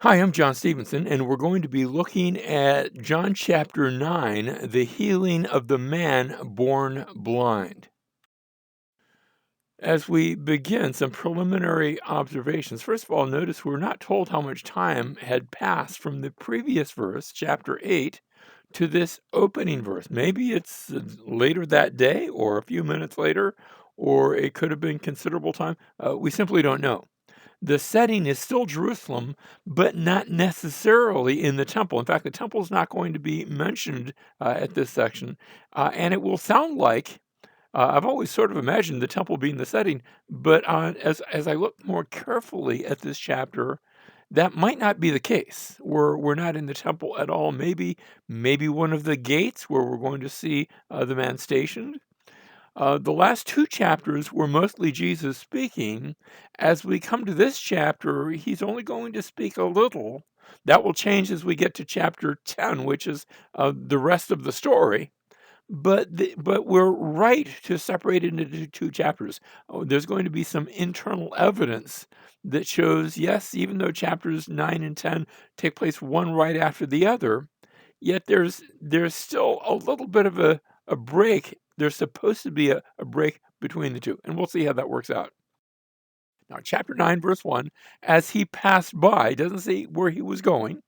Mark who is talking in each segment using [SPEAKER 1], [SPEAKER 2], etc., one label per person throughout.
[SPEAKER 1] Hi, I'm John Stevenson, and we're going to be looking at John chapter 9, the healing of the man born blind. As we begin, some preliminary observations. First of all, notice we're not told how much time had passed from the previous verse, chapter 8, to this opening verse. Maybe it's later that day, or a few minutes later, or it could have been considerable time. We simply don't know. The setting is still Jerusalem, but not necessarily in the temple. In fact, the temple is not going to be mentioned at this section. And it will sound like I've always sort of imagined the temple being the setting, but as I look more carefully at this chapter, that might not be the case. We're not in the temple at all. Maybe one of the gates where we're going to see the man stationed. The last two chapters were mostly Jesus speaking. As we come to this chapter, he's only going to speak a little. That will change as we get to chapter 10, which is the rest of the story. But we're right to separate it into two chapters. There's going to be some internal evidence that shows, yes, even though chapters 9 and 10 take place one right after the other, yet there's still a little bit of a break. There's supposed to be a break between the two, and we'll see how that works out. Now, chapter 9, verse 1, as he passed by, doesn't say where he was going.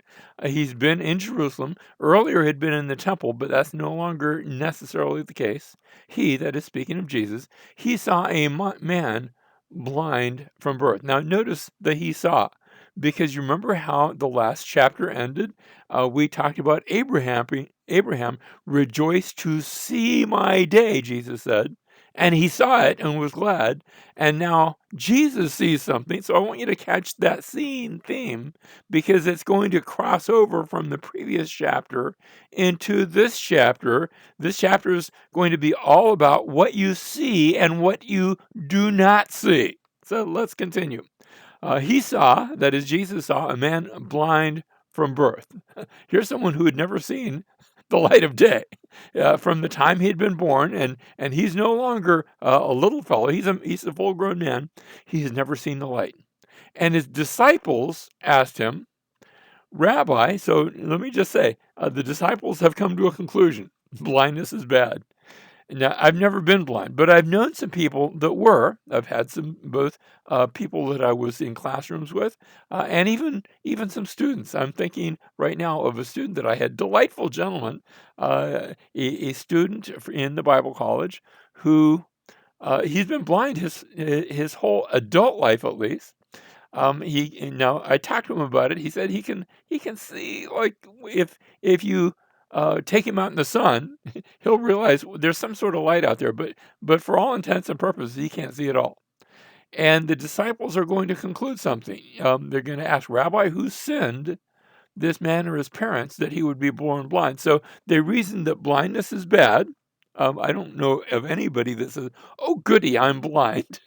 [SPEAKER 1] He's been in Jerusalem. Earlier, had been in the temple, but that's no longer necessarily the case. He, that is speaking of Jesus, he saw a man blind from birth. Now, notice that he saw, because you remember how the last chapter ended? We talked about Abraham rejoiced to see my day, Jesus said. And he saw it and was glad. And now Jesus sees something. So I want you to catch that seeing theme because it's going to cross over from the previous chapter into this chapter. This chapter is going to be all about what you see and what you do not see. So let's continue. He saw, that is, Jesus saw a man blind from birth. Here's someone who had never seen the light of day from the time he had been born, and he's no longer a little fellow. He's a full-grown man. He has never seen the light. And his disciples asked him, Rabbi, so let me just say, the disciples have come to a conclusion. Blindness is bad. Now, I've never been blind, but I've known some people that were. I've had some both people that I was in classrooms with, and even some students. I'm thinking right now of a student that I had, delightful gentleman, a student in the Bible college who he's been blind his whole adult life at least. He now I talked to him about it. He said he can see like if you take him out in the sun, he'll realize there's some sort of light out there, but for all intents and purposes, he can't see it all. And the disciples are going to conclude something. They're going to ask, Rabbi, who sinned, this man or his parents, that he would be born blind? So they reason that blindness is bad. I don't know of anybody that says, "Oh, goody, I'm blind."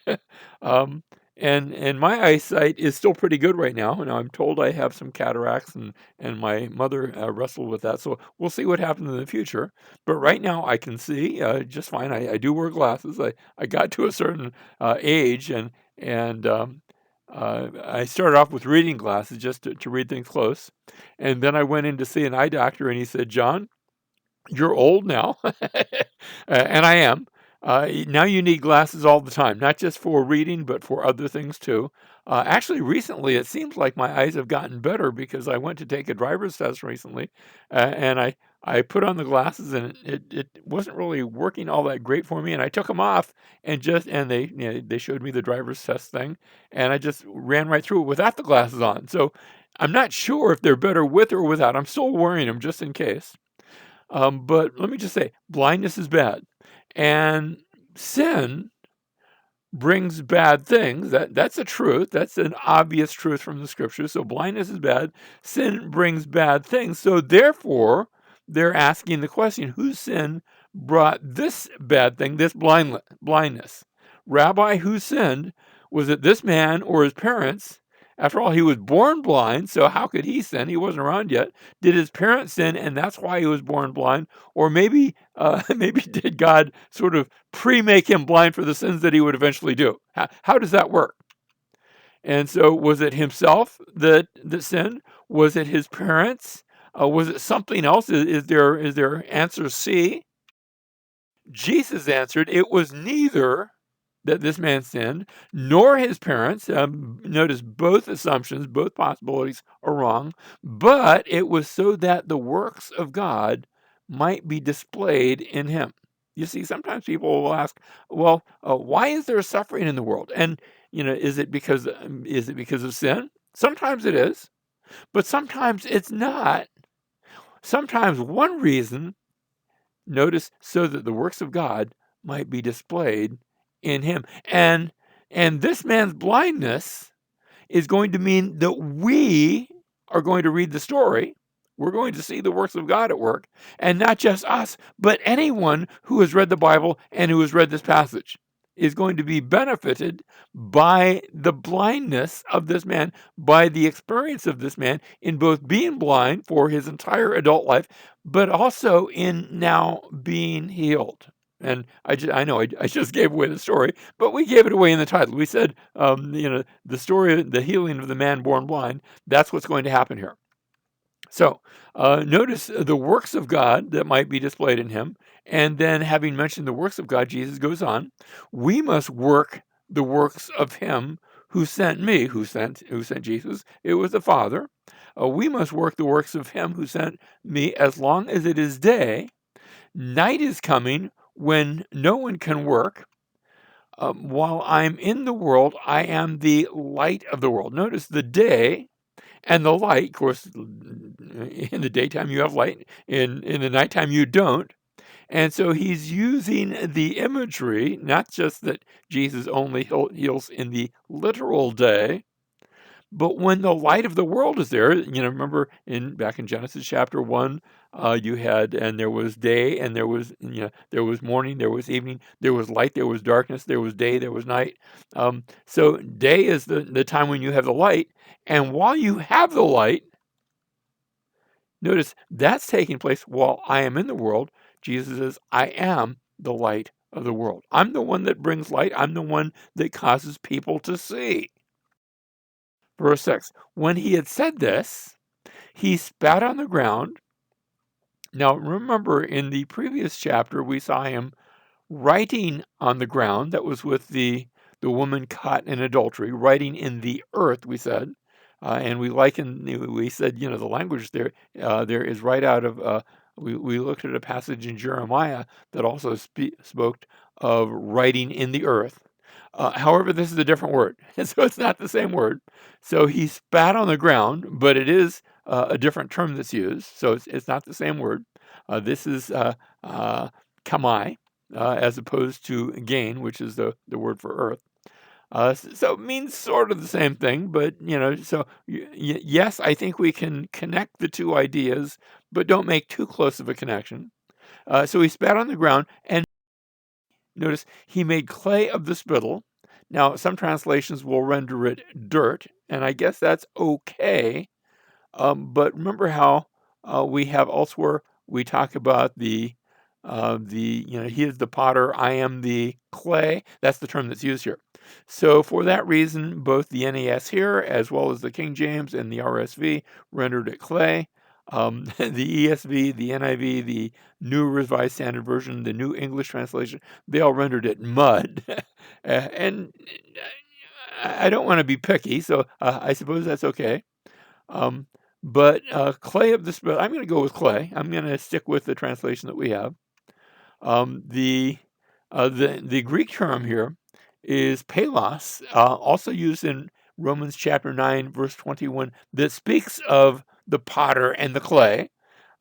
[SPEAKER 1] um, and my eyesight is still pretty good right now, and I'm told I have some cataracts, and my mother wrestled with that. So we'll see what happens in the future. But right now, I can see just fine. I do wear glasses. I got to a certain age, and I started off with reading glasses just to read things close, and then I went in to see an eye doctor, and he said, "John, you're old now," and I am. Now you need glasses all the time, not just for reading, but for other things too. Actually, recently it seems like my eyes have gotten better because I went to take a driver's test recently, and I put on the glasses and it wasn't really working all that great for me, and I took them off and they showed me the driver's test thing, and I just ran right through it without the glasses on. So I'm not sure if they're better with or without. I'm still wearing them just in case. But let me just say, blindness is bad, and sin brings bad things. That's a truth. That's an obvious truth from the scriptures. So blindness is bad. Sin brings bad things. So therefore, they're asking the question: whose sin brought this bad thing, this blindness? Rabbi, who sinned? Was it this man or his parents? After all, he was born blind, so how could he sin? He wasn't around yet. Did his parents sin, and that's why he was born blind? Or maybe, maybe did God sort of pre-make him blind for the sins that he would eventually do? How does that work? And so, was it himself that sinned? Was it his parents? Was it something else? Is there answer C? Jesus answered, it was neither that this man sinned, nor his parents. Notice both assumptions, both possibilities are wrong, but it was so that the works of God might be displayed in him. You see, sometimes people will ask, well, why is there suffering in the world? And, is it because of sin? Sometimes it is, but sometimes it's not. Sometimes one reason, notice, so that the works of God might be displayed in him. And this man's blindness is going to mean that we are going to read the story. We're going to see the works of God at work, and not just us, but anyone who has read the Bible and who has read this passage is going to be benefited by the blindness of this man, by the experience of this man in both being blind for his entire adult life, but also in now being healed. And I know I just gave away the story, but we gave it away in the title. We said, the story, the healing of the man born blind, that's what's going to happen here. So notice the works of God that might be displayed in him. And then, having mentioned the works of God, Jesus goes on, we must work the works of him who sent me, who sent Jesus. It was the Father. We must work the works of him who sent me as long as it is day. Night is coming when no one can work. While I'm in the world, I am the light of the world. Notice the day and the light. Of course, in the daytime you have light, in the nighttime you don't. And so he's using the imagery, not just that Jesus only heals in the literal day, but when the light of the world is there. Remember back in Genesis chapter 1, you had, and there was day, and there was morning, there was evening, there was light, there was darkness, there was day, there was night. So day is the time when you have the light, and while you have the light, notice that's taking place while I am in the world. Jesus says, I am the light of the world. I'm the one that brings light. I'm the one that causes people to see. Verse 6, when he had said this, he spat on the ground. Now, remember, in the previous chapter, we saw him writing on the ground. That was with the woman caught in adultery, writing in the earth, we said. And we said, the language there is right out of, we looked at a passage in Jeremiah that also spoke of writing in the earth. However, this is a different word, so it's not the same word. So he spat on the ground, but it is a different term that's used, so it's not the same word. This is kamai, as opposed to gain, which is the word for earth. So it means sort of the same thing, but so yes, I think we can connect the two ideas, but don't make too close of a connection. So he spat on the ground, and notice he made clay of the spittle. Now, some translations will render it dirt, and I guess that's okay. But remember how we have elsewhere, we talk about he is the potter, I am the clay. That's the term that's used here. So for that reason, both the NAS here, as well as the King James and the RSV, rendered it clay. The ESV, the NIV, the New Revised Standard Version, the New English Translation, they all rendered it mud. And I don't want to be picky, so I suppose that's okay. But clay of the spittle, I'm going to go with clay. I'm going to stick with the translation that we have. The Greek term here is palos, also used in Romans chapter 9, verse 21, that speaks of the potter and the clay.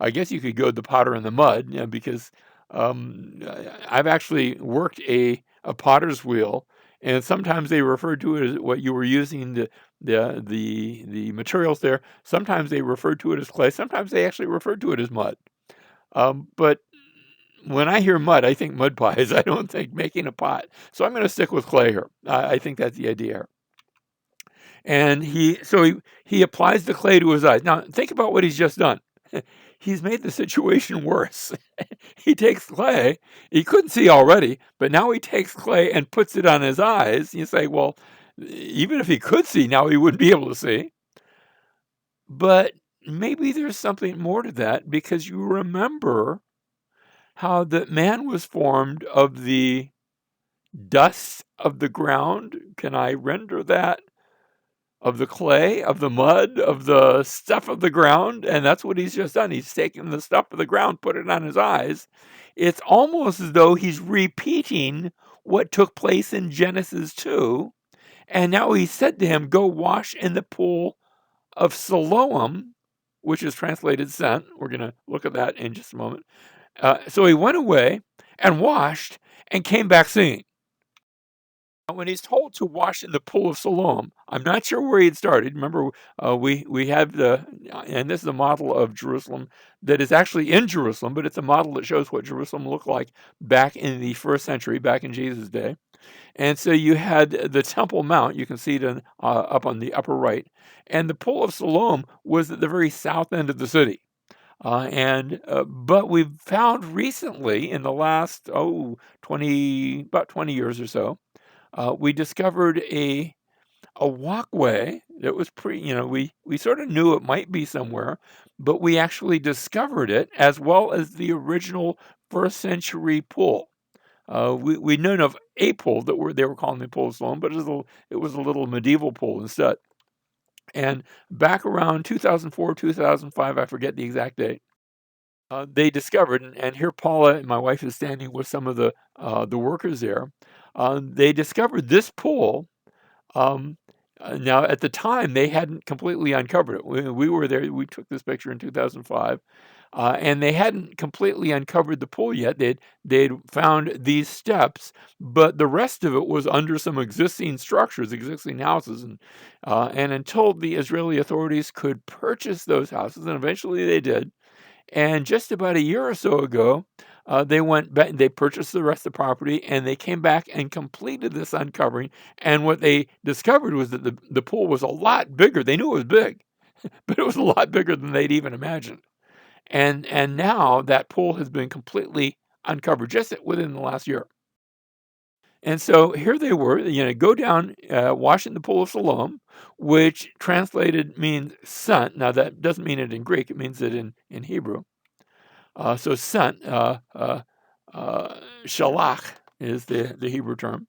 [SPEAKER 1] I guess you could go the potter and the mud, because I've actually worked a potter's wheel, and sometimes they refer to it as what you were using, the materials there. Sometimes they refer to it as clay. Sometimes they actually refer to it as mud. But when I hear mud, I think mud pies. I don't think making a pot. So I'm going to stick with clay here. I think that's the idea here. And he applies the clay to his eyes. Now, think about what he's just done. He's made the situation worse. He takes clay. He couldn't see already, but now he takes clay and puts it on his eyes. You say, well, even if he could see, now he wouldn't be able to see. But maybe there's something more to that, because you remember how that man was formed of the dust of the ground. Can I render that? Of the clay, of the mud, of the stuff of the ground. And that's what he's just done. He's taken the stuff of the ground, put it on his eyes. It's almost as though he's repeating what took place in Genesis 2. And now he said to him, go wash in the pool of Siloam, which is translated sent. We're going to look at that in just a moment. So he went away and washed and came back seeing. When he's told to wash in the pool of Siloam, I'm not sure where he had started. Remember, we have and this is a model of Jerusalem that is actually in Jerusalem, but it's a model that shows what Jerusalem looked like back in the first century, back in Jesus' day. And so you had the Temple Mount. You can see it up on the upper right. And the pool of Siloam was at the very south end of the city. But we've found recently, in the last about 20 years or so, we discovered a walkway that was we sort of knew it might be somewhere, but we actually discovered it, as well as the original first century pool. We'd known of a pool they were calling the Pool of Siloam, but it was a little medieval pool instead. And back around 2004, 2005, I forget the exact date, they discovered, and here Paula and my wife is standing with some of the workers there. They discovered this pool. Now, at the time, they hadn't completely uncovered it. We were there. We took this picture in 2005, and they hadn't completely uncovered the pool yet. They'd found these steps, but the rest of it was under some existing structures, existing houses, and until the Israeli authorities could purchase those houses, and eventually they did. And just about a year or so ago, they went back, they purchased the rest of the property, and they came back and completed this uncovering. And what they discovered was that the pool was a lot bigger. They knew it was big, but it was a lot bigger than they'd even imagined. And now that pool has been completely uncovered just within the last year. And so here they were, go down, wash in the pool of Siloam, which translated means sent. Now, that doesn't mean it in Greek, it means it in Hebrew. So sent, shalach is the Hebrew term.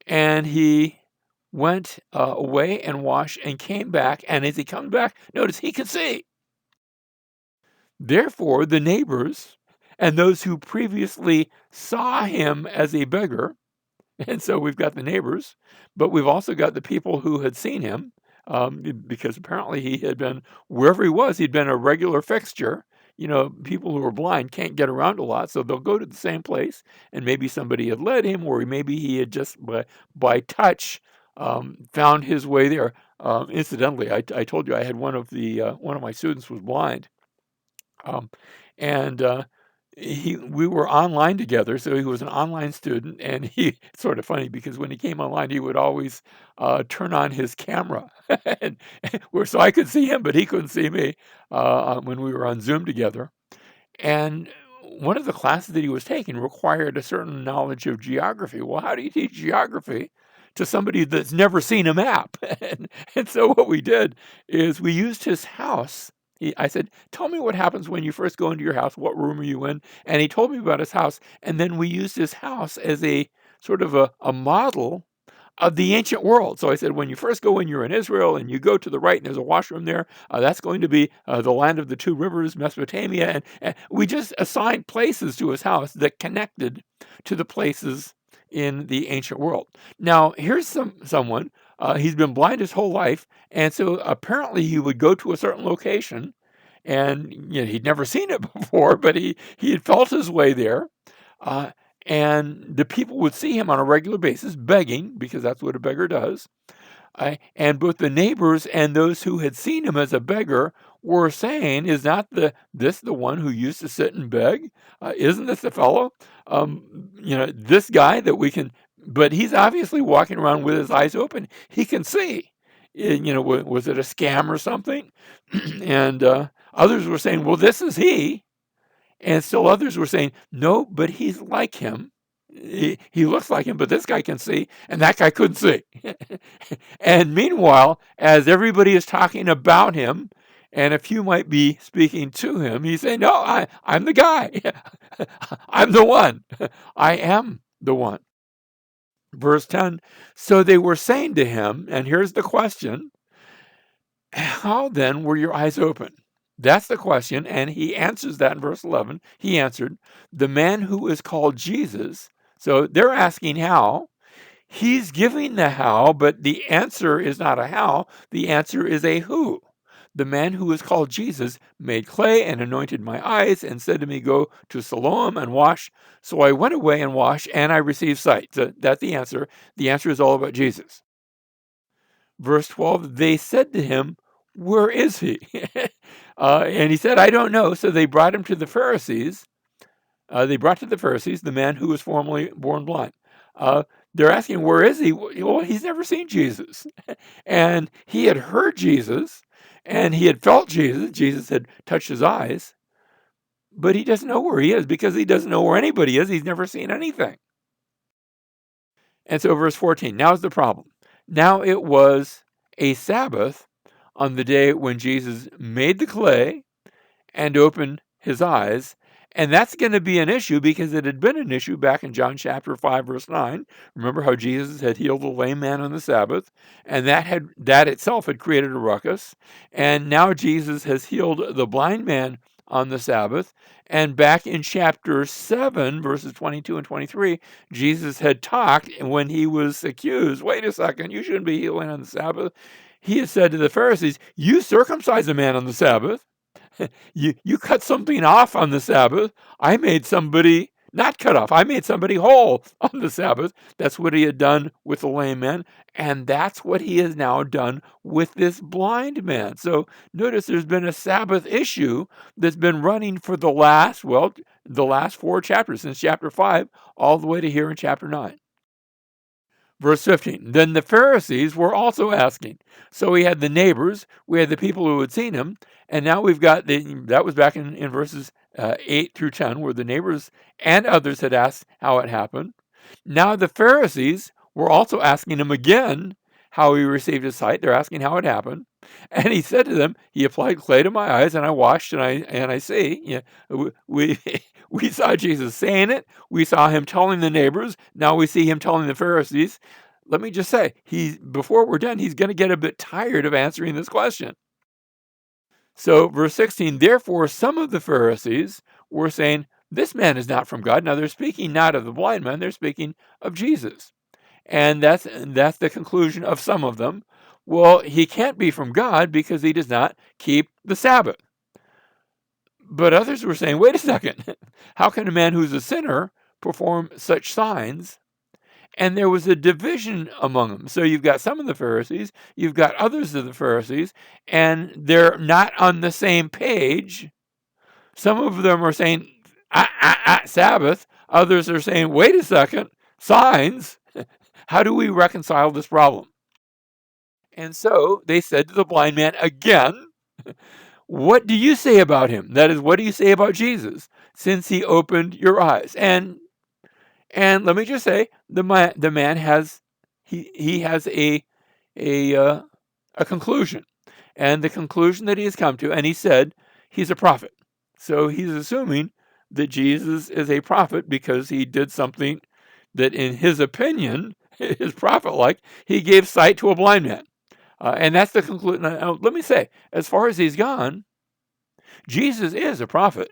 [SPEAKER 1] And he went away and washed and came back. And as he comes back, notice he could see. Therefore, the neighbors and those who previously saw him as a beggar, and so we've got the neighbors, but we've also got the people who had seen him, because apparently he had been, wherever he was, he'd been a regular fixture. People who are blind can't get around a lot, so they'll go to the same place, and maybe somebody had led him, or maybe he had just by touch found his way there. Incidentally, I told you I had one of my students was blind, and we were online together, so he was an online student, and it's sort of funny because when he came online, he would always turn on his camera, so I could see him, but he couldn't see me when we were on Zoom together. And one of the classes that he was taking required a certain knowledge of geography. Well, how do you teach geography to somebody that's never seen a map? And so what we did is we used his house. I said, tell me what happens when you first go into your house. What room are you in? And he told me about his house. And then we used his house as a sort of a model of the ancient world. So I said, when you first go in, you're in Israel, and you go to the right, and there's a washroom there. That's going to be the land of the two rivers, Mesopotamia. And we just assigned places to his house that connected to the places in the ancient world. Now, here's someone. He's been blind his whole life, and so apparently he would go to a certain location, and he'd never seen it before, but he had felt his way there, and the people would see him on a regular basis begging, because that's what a beggar does. And both the neighbors and those who had seen him as a beggar were saying, "Is not this the one who used to sit and beg? Isn't this the fellow? This guy that we can." But he's obviously walking around with his eyes open. He can see. Was it a scam or something? And others were saying, "Well, this is he." And still others were saying, "No, but he's like him. He looks like him, but this guy can see, and that guy couldn't see." And meanwhile, as everybody is talking about him And a few might be speaking to him. He's saying, no, I'm the guy. I'm the one. I am the one. Verse 10, so they were saying to him, and here's the question, how then were your eyes open? That's the question, and he answers that in verse 11. He answered, the man who is called Jesus. So they're asking how. He's giving the how, but the answer is not a how. The answer is a who. The man who is called Jesus made clay and anointed my eyes and said to me, go to Siloam and wash. So I went away and washed, and I received sight. So that's the answer. The answer is all about Jesus. Verse 12, they said to him, where is he? And he said, I don't know. So they brought him to the Pharisees. They brought to the Pharisees the man who was formerly born blind. They're asking, where is he? Well, he's never seen Jesus. And he had heard Jesus, and he had felt Jesus. Jesus had touched his eyes. But he doesn't know where he is because he doesn't know where anybody is. He's never seen anything. And so verse 14, now is the problem. Now it was a Sabbath on the day when Jesus made the clay and opened his eyes. And that's going to be an issue because it had been an issue back in John chapter 5, verse 9. Remember how Jesus had healed the lame man on the Sabbath, and that itself had created a ruckus. And now Jesus has healed the blind man on the Sabbath. And back in chapter 7, verses 22 and 23, Jesus had talked, and when he was accused, wait a second, you shouldn't be healing on the Sabbath. He had said to the Pharisees, you circumcise a man on the Sabbath. You cut something off on the Sabbath. I made somebody not cut off. I made somebody whole on the Sabbath. That's what he had done with the lame man. And that's what he has now done with this blind man. So notice there's been a Sabbath issue that's been running for the last 4 chapters, since chapter 5, all the way to here in chapter 9. Verse 15, then the Pharisees were also asking. So we had the neighbors, we had the people who had seen him, and now we've got that was back in verses 8 through 10, where the neighbors and others had asked how it happened. Now the Pharisees were also asking him again how he received his sight. They're asking how it happened. And he said to them, he applied clay to my eyes, and I washed, and I see. Yeah, we saw Jesus saying it. We saw him telling the neighbors. Now we see him telling the Pharisees. Let me just say, before we're done, he's going to get a bit tired of answering this question. So verse 16, therefore some of the Pharisees were saying, this man is not from God. Now they're speaking not of the blind man, they're speaking of Jesus. And that's the conclusion of some of them. Well, he can't be from God because he does not keep the Sabbath. But others were saying, wait a second, how can a man who's a sinner perform such signs? And there was a division among them. So you've got some of the Pharisees, you've got others of the Pharisees, and they're not on the same page. Some of them are saying, Sabbath. Others are saying, wait a second, signs. How do we reconcile this problem? And so they said to the blind man again, what do you say about him? That is, what do you say about Jesus since he opened your eyes? And let me just say, the man has a conclusion, and the conclusion that he has come to, and he said he's a prophet. So he's assuming that Jesus is a prophet because he did something that, in his opinion, is prophet-like. He gave sight to a blind man. And that's the conclusion. Now, let me say, as far as he's gone, Jesus is a prophet.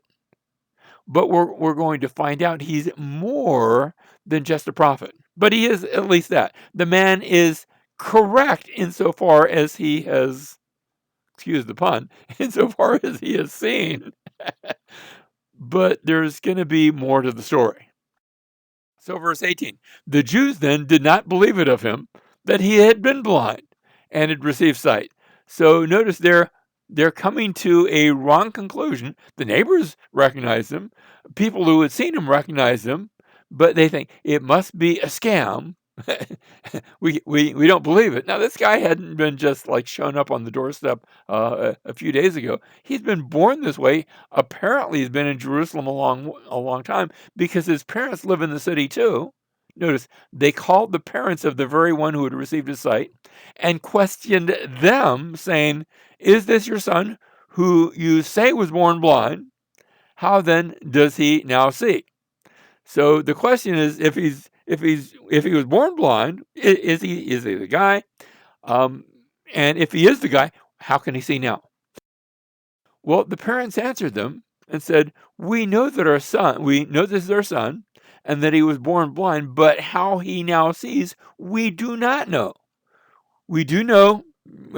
[SPEAKER 1] But we're going to find out he's more than just a prophet. But he is at least that. The man is correct insofar as he has, excuse the pun, insofar as he has seen. But there's going to be more to the story. So verse 18, the Jews then did not believe it of him that he had been blind and had received sight. So notice they're coming to a wrong conclusion. The neighbors recognize him. People who had seen him recognize him, but they think it must be a scam. we don't believe it. Now, this guy hadn't been just like shown up on the doorstep a few days ago. He's been born this way. Apparently, he's been in Jerusalem a long time because his parents live in the city too. Notice, they called the parents of the very one who had received his sight and questioned them, saying, is this your son who you say was born blind, how then does he now see? So the question is, if he was born blind, is he the guy? And if he is the guy, how can he see now? Well, the parents answered them and said, we know this is our son, and that he was born blind, but how he now sees, we do not know. We do know,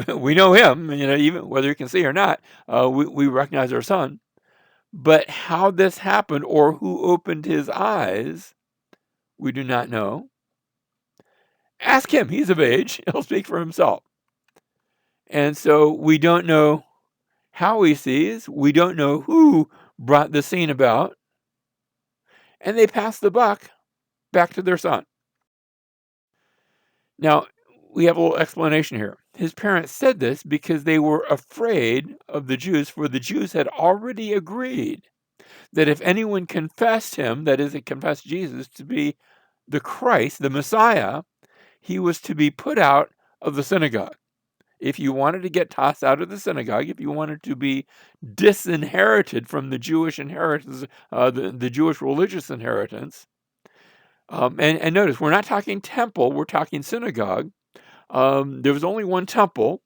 [SPEAKER 1] we know him, even whether he can see or not, we recognize our son. But how this happened or who opened his eyes, we do not know. Ask him. He's of age. He'll speak for himself. And so we don't know how he sees. We don't know who brought the scene about. And they pass the buck back to their son. Now, we have a little explanation here. His parents said this because they were afraid of the Jews, for the Jews had already agreed that if anyone confessed him, that is, confessed Jesus to be the Christ, the Messiah, he was to be put out of the synagogue. If you wanted to get tossed out of the synagogue, if you wanted to be disinherited from the Jewish inheritance, the Jewish religious inheritance, and notice, we're not talking temple, we're talking synagogue. There was only one temple,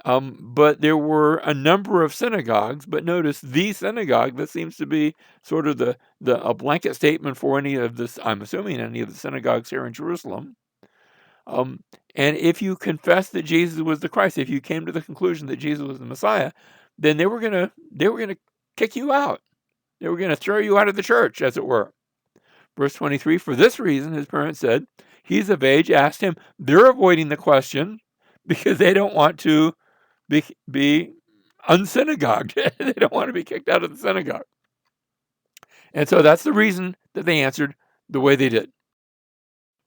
[SPEAKER 1] but there were a number of synagogues. But notice, the synagogue, that seems to be sort of a blanket statement for any of this, I'm assuming any of the synagogues here in Jerusalem. And if you confessed that Jesus was the Christ, if you came to the conclusion that Jesus was the Messiah, then they were gonna kick you out. They were gonna throw you out of the church, as it were. Verse 23, for this reason, his parents said, he's of age, asked him. They're avoiding the question because they don't want to be unsynagogued. They don't want to be kicked out of the synagogue. And so that's the reason that they answered the way they did.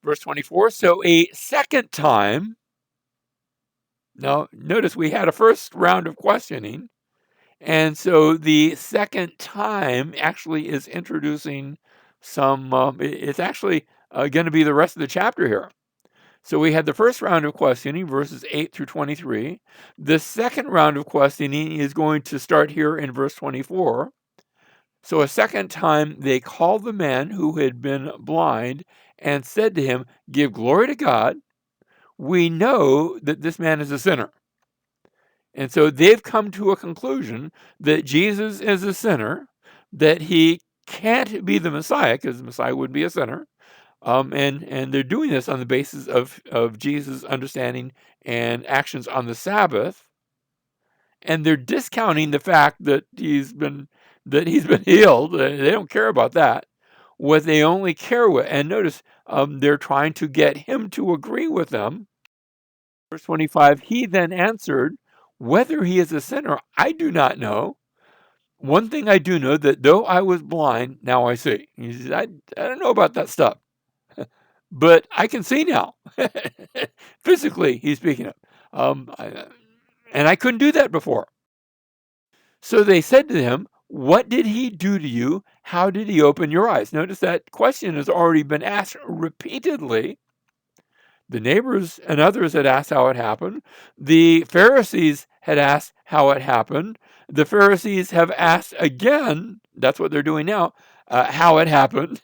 [SPEAKER 1] Verse 24, so a second time, now notice we had a first round of questioning, and so the second time actually is introducing some, it's actually going to be the rest of the chapter here. So we had the first round of questioning, verses 8 through 23. The second round of questioning is going to start here in verse 24. So a second time they called the man who had been blind and said to him, give glory to God. We know that this man is a sinner. And so they've come to a conclusion that Jesus is a sinner, that he can't be the Messiah, because the Messiah would be a sinner. And they're doing this on the basis of Jesus' understanding and actions on the Sabbath. And they're discounting the fact that he's been healed. They don't care about that. What they only care with, and notice, they're trying to get him to agree with them. Verse 25, he then answered, whether he is a sinner, I do not know. One thing I do know, that though I was blind, now I see. He says, I don't know about that stuff, but I can see now. Physically, he's speaking of. And I couldn't do that before. So they said to him, what did he do to you? How did he open your eyes? Notice that question has already been asked repeatedly. The neighbors and others had asked how it happened. The Pharisees had asked how it happened. The Pharisees have asked again, that's what they're doing now, how it happened.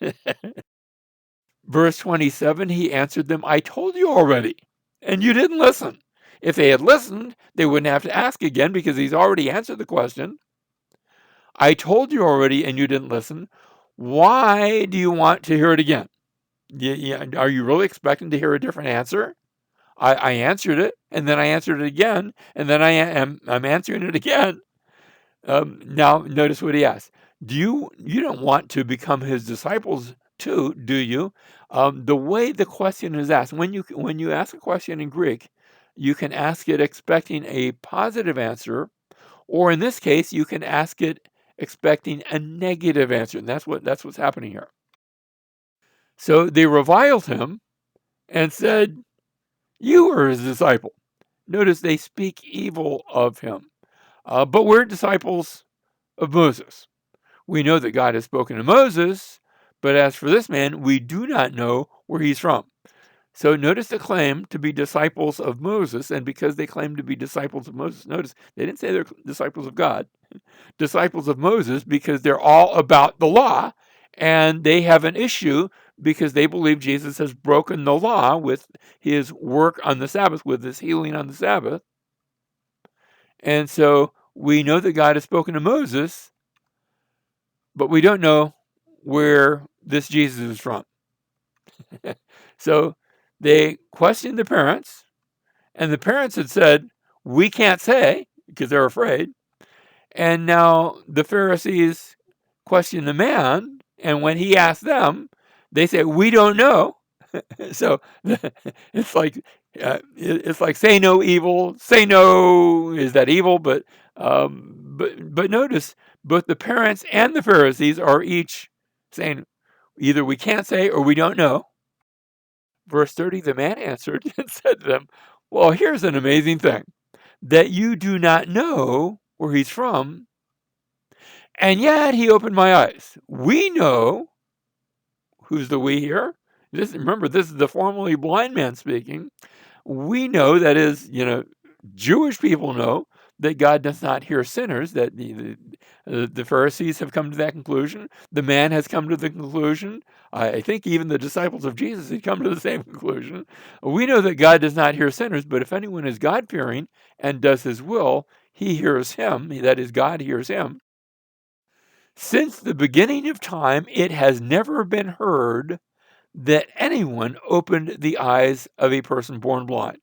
[SPEAKER 1] Verse 27, he answered them, I told you already, and you didn't listen. If they had listened, they wouldn't have to ask again, because he's already answered the question. I told you already, and you didn't listen. Why do you want to hear it again? Are you really expecting to hear a different answer? I answered it, and then I answered it again, and then I'm answering it again. Now, notice what he asked. You don't want to become his disciples too, do you? The way the question is asked, when you ask a question in Greek, you can ask it expecting a positive answer, or in this case, you can ask it expecting a negative answer, and that's what's happening here. So they reviled him and said, you are his disciple. Notice they speak evil of him. But we're disciples of Moses. We know that God has spoken to Moses, but as for this man, we do not know where he's from. So notice the claim to be disciples of Moses, and because they claim to be disciples of Moses, notice they didn't say they're disciples of God, disciples of Moses, because they're all about the law, and they have an issue because they believe Jesus has broken the law with his work on the Sabbath, with his healing on the Sabbath. And so we know that God has spoken to Moses, but we don't know where this Jesus is from. So they questioned the parents, and the parents had said, we can't say, because they're afraid. And now the Pharisees question the man, and when he asked them, they say, we don't know. So it's like say no evil, say no. Is that evil? But notice both the parents and the Pharisees are each saying either we can't say or we don't know. Verse 30, the man answered and said to them, well, here's an amazing thing, that you do not know where he's from, and yet he opened my eyes. We know. Who's the we here? Remember, this is the formerly blind man speaking. We know, that is, Jewish people know that God does not hear sinners, that the Pharisees have come to that conclusion. The man has come to the conclusion. I think even the disciples of Jesus had come to the same conclusion. We know that God does not hear sinners, but if anyone is God-fearing and does his will, he hears him, that is, God hears him. Since the beginning of time, it has never been heard that anyone opened the eyes of a person born blind.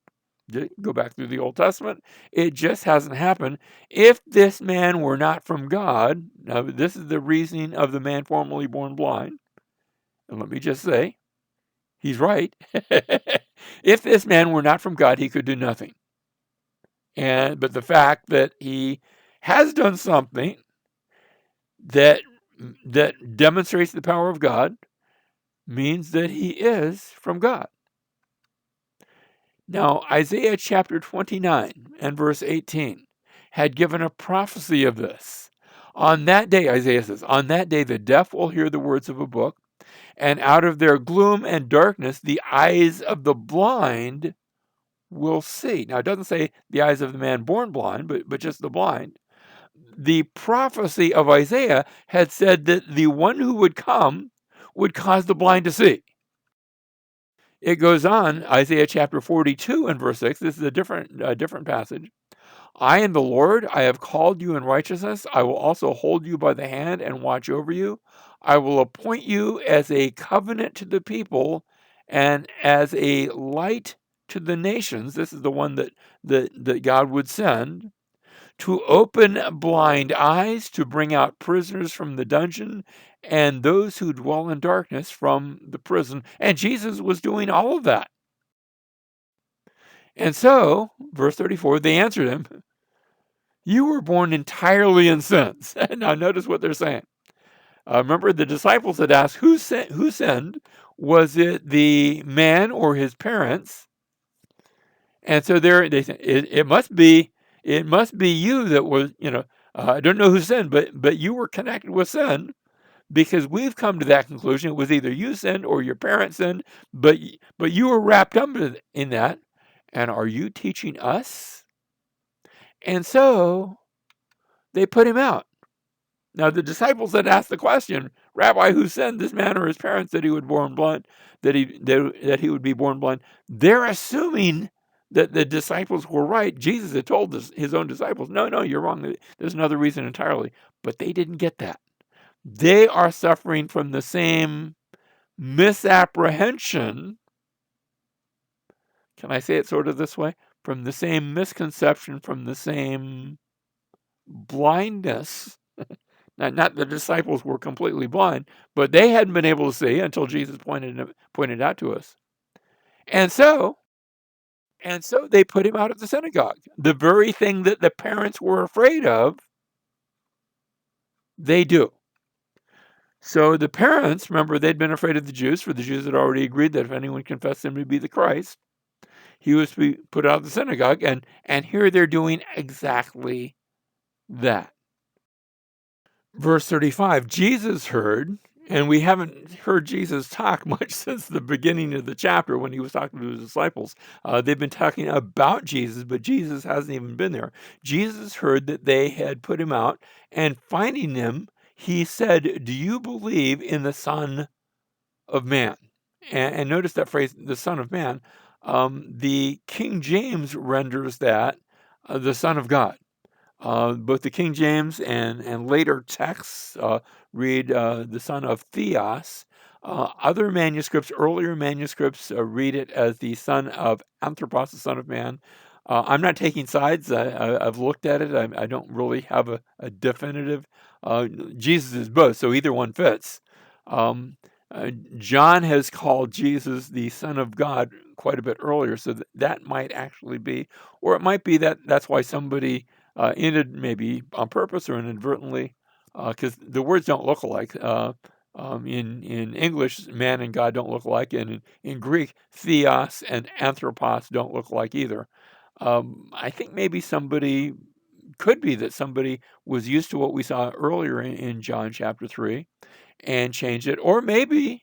[SPEAKER 1] Go back through the Old Testament. It just hasn't happened. If this man were not from God, now this is the reasoning of the man formerly born blind. And let me just say, he's right. If this man were not from God, he could do nothing. But the fact that he has done something that demonstrates the power of God means that he is from God. Now, Isaiah chapter 29 and verse 18 had given a prophecy of this. On that day, Isaiah says, on that day the deaf will hear the words of a book, and out of their gloom and darkness the eyes of the blind will see. Now, it doesn't say the eyes of the man born blind, but just the blind. The prophecy of Isaiah had said that the one who would come would cause the blind to see. It goes on, Isaiah chapter 42 and verse 6. This is a different passage. I am the Lord. I have called you in righteousness. I will also hold you by the hand and watch over you. I will appoint you as a covenant to the people and as a light to the nations. This is the one that God would send. To open blind eyes, to bring out prisoners from the dungeon, and those who dwell in darkness from the prison. And Jesus was doing all of that. And so, verse 34, they answered him, you were born entirely in sins. Now notice what they're saying. Remember, the disciples had asked, who sinned? Was it the man or his parents? And so they said, it must be you that was, I don't know who sinned, but you were connected with sin, because we've come to that conclusion. It was either you sinned or your parents sinned, but you were wrapped up in that. And are you teaching us? And so they put him out. Now the disciples had asked the question, Rabbi, who sinned, this man or his parents, that he would born blind, that he would be born blind? They're assuming that the disciples were right. Jesus had told his own disciples, no, you're wrong. There's another reason entirely. But they didn't get that. They are suffering from the same misapprehension. Can I say it sort of this way? From the same misconception, from the same blindness. Not the disciples were completely blind, but they hadn't been able to see until Jesus pointed out to us. And so they put him out of the synagogue. The very thing that the parents were afraid of, they do. So the parents, remember, they'd been afraid of the Jews, for the Jews had already agreed that if anyone confessed him to be the Christ, he was to be put out of the synagogue. And here they're doing exactly that. Verse 35, Jesus heard, And we haven't heard Jesus talk much since the beginning of the chapter when he was talking to his disciples. They've been talking about Jesus, but Jesus hasn't even been there. Jesus heard that they had put him out, and finding him, he said, "Do you believe in the Son of Man?" And notice that phrase, the Son of Man. The King James renders that the Son of God. Both the King James and later texts read the son of Theos. Other manuscripts, earlier manuscripts, read it as the son of Anthropos, the son of man. I'm not taking sides. I've looked at it. I don't really have a definitive. Jesus is both, so either one fits. Um, John has called Jesus the Son of God quite a bit earlier, so that might actually be, or it might be that that's why somebody maybe on purpose or inadvertently, because the words don't look alike. In English, man and God don't look alike, and in Greek, theos and anthropos don't look alike either. I think maybe could be that somebody was used to what we saw earlier in John chapter 3 and changed it, or maybe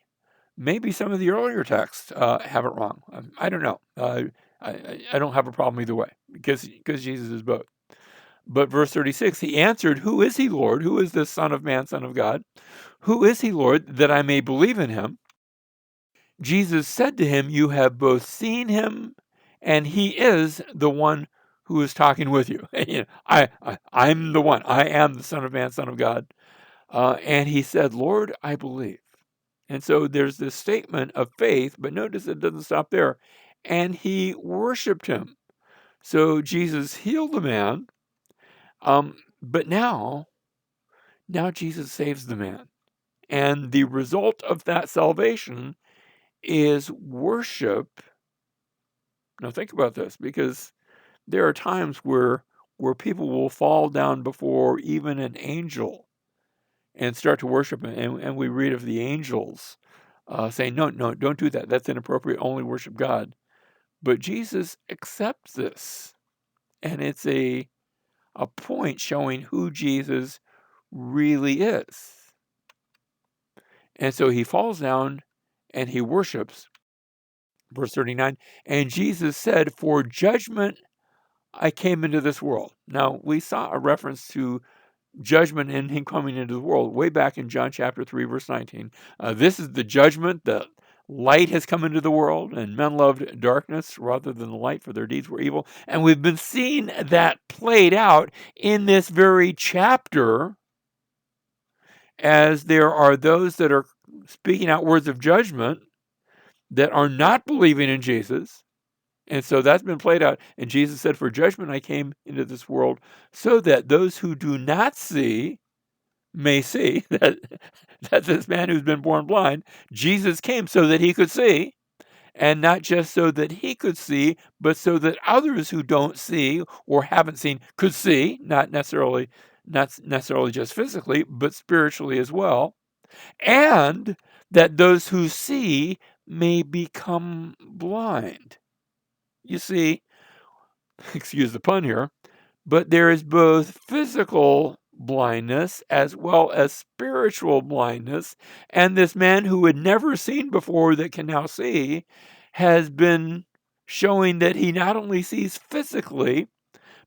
[SPEAKER 1] some of the earlier texts have it wrong. I don't know. I don't have a problem either way because Jesus is both. But verse 36, he answered, "Who is he, Lord? Who is this Son of Man, Son of God? Who is he, Lord, that I may believe in him?" Jesus said to him, "You have both seen him, and he is the one who is talking with you." I'm the one. I am the Son of Man, Son of God. And he said, "Lord, I believe." And so there's this statement of faith, but notice it doesn't stop there. And he worshiped him. So Jesus healed the man. But now Jesus saves the man. And the result of that salvation is worship. Now think about this, because there are times where people will fall down before even an angel and start to worship him. And we read of the angels saying, no, don't do that. That's inappropriate. Only worship God. But Jesus accepts this. And it's a point showing who Jesus really is. And so he falls down and he worships. Verse 39, and Jesus said, "For judgment I came into this world." Now, we saw a reference to judgment in him coming into the world way back in John chapter 3, verse 19. This is the judgment that light has come into the world, and men loved darkness rather than the light, for their deeds were evil. And we've been seeing that played out in this very chapter, as there are those that are speaking out words of judgment that are not believing in Jesus. And so that's been played out. And Jesus said, "For judgment I came into this world, so that those who do not see may see." That this man who's been born blind, Jesus came so that he could see, and not just so that he could see, but so that others who don't see or haven't seen could see, not necessarily just physically, but spiritually as well, and that those who see may become blind. You see, excuse the pun here, but there is both physical blindness as well as spiritual blindness. And this man who had never seen before that can now see has been showing that he not only sees physically,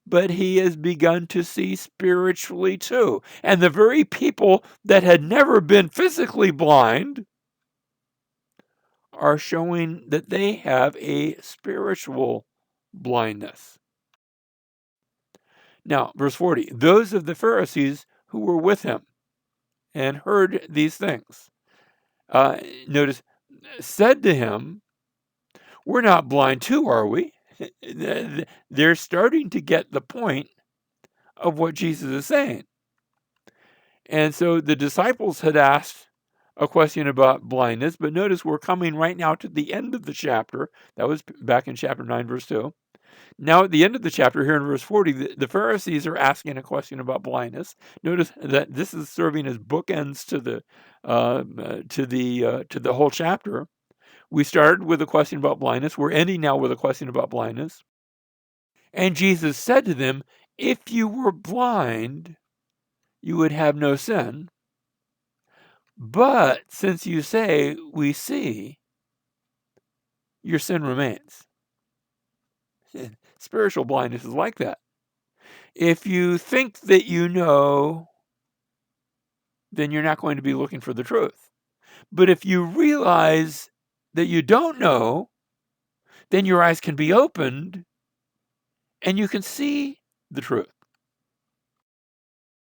[SPEAKER 1] but he has begun to see spiritually too. And the very people that had never been physically blind are showing that they have a spiritual blindness. Now, verse 40, those of the Pharisees who were with him and heard these things, notice, said to him, "We're not blind too, are we?" They're starting to get the point of what Jesus is saying. And so the disciples had asked a question about blindness, but notice we're coming right now to the end of the chapter. That was back in chapter 9, verse 2. Now, at the end of the chapter, here in verse 40, the Pharisees are asking a question about blindness. Notice that this is serving as bookends to the whole chapter. We started with a question about blindness. We're ending now with a question about blindness. And Jesus said to them, "If you were blind, you would have no sin. But since you say we see, your sin remains. Spiritual blindness is like that. If you think that you know, then you're not going to be looking for the truth. But if you realize that you don't know, then your eyes can be opened and you can see the truth.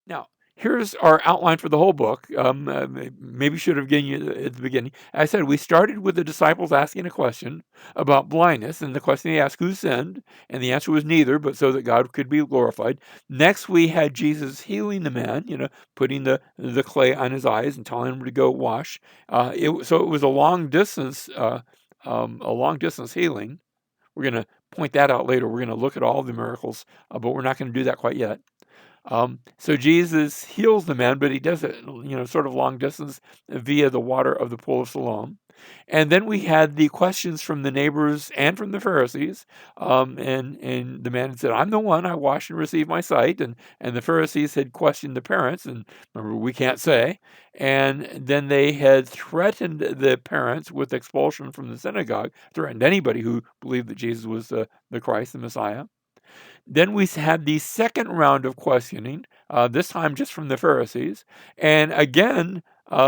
[SPEAKER 1] Now, here's our outline for the whole book. Maybe should have given you at the beginning. I said we started with the disciples asking a question about blindness, and the question they asked, who sinned? And the answer was neither, but so that God could be glorified. Next, we had Jesus healing the man, putting the clay on his eyes and telling him to go wash. So it was a long distance healing. We're going to point that out later. We're going to look at all the miracles, but we're not going to do that quite yet. So Jesus heals the man, but he does it, sort of long distance via the water of the pool of Siloam. And then we had the questions from the neighbors and from the Pharisees. And the man had said, I'm the one, I wash and receive my sight. And the Pharisees had questioned the parents, and remember, we can't say. And then they had threatened the parents with expulsion from the synagogue, threatened anybody who believed that Jesus was the Christ, the Messiah. Then we had the second round of questioning, this time just from the Pharisees. And again,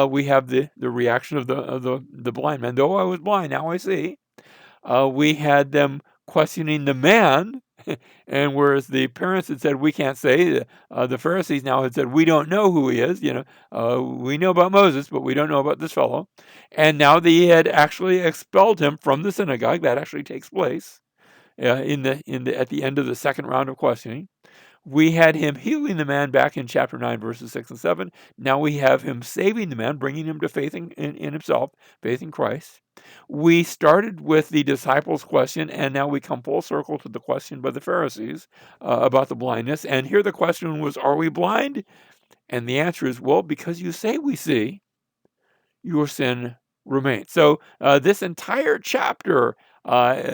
[SPEAKER 1] we have the reaction of the blind man. Though I was blind, now I see. We had them questioning the man. And whereas the parents had said, we can't say, the Pharisees now had said, we don't know who he is. We know about Moses, but we don't know about this fellow. And now they had actually expelled him from the synagogue. That actually takes place at the end of the second round of questioning. We had him healing the man back in chapter 9, verses 6 and 7. Now we have him saving the man, bringing him to faith in himself, faith in Christ. We started with the disciples' question, and now we come full circle to the question by the Pharisees about the blindness. And here the question was, are we blind? And the answer is, well, because you say we see, your sin remains. So this entire chapter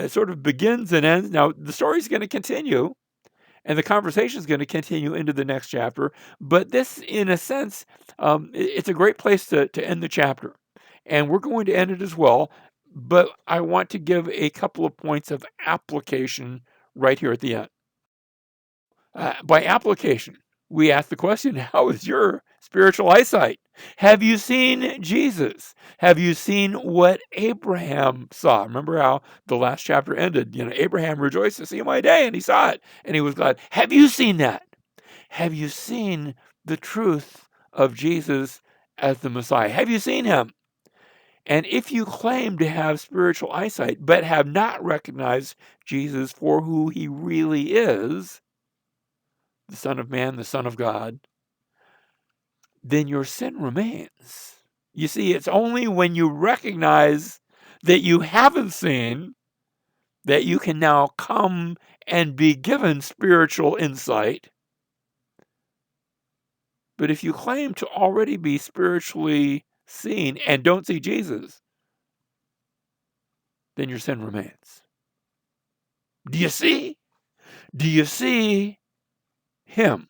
[SPEAKER 1] sort of begins and ends. Now, the story's going to continue, and the conversation is going to continue into the next chapter. But this, in a sense, it's a great place to end the chapter. And we're going to end it as well. But I want to give a couple of points of application right here at the end. By application, we ask the question, how is your spiritual eyesight? Have you seen Jesus? Have you seen what Abraham saw? Remember how the last chapter ended? Abraham rejoiced to see my day, and he saw it, and he was glad. Have you seen that? Have you seen the truth of Jesus as the Messiah? Have you seen him? And if you claim to have spiritual eyesight, but have not recognized Jesus for who he really is, the Son of Man, the Son of God, then your sin remains. You see, it's only when you recognize that you haven't seen that you can now come and be given spiritual insight. But if you claim to already be spiritually seen and don't see Jesus, then your sin remains. Do you see? Do you see him?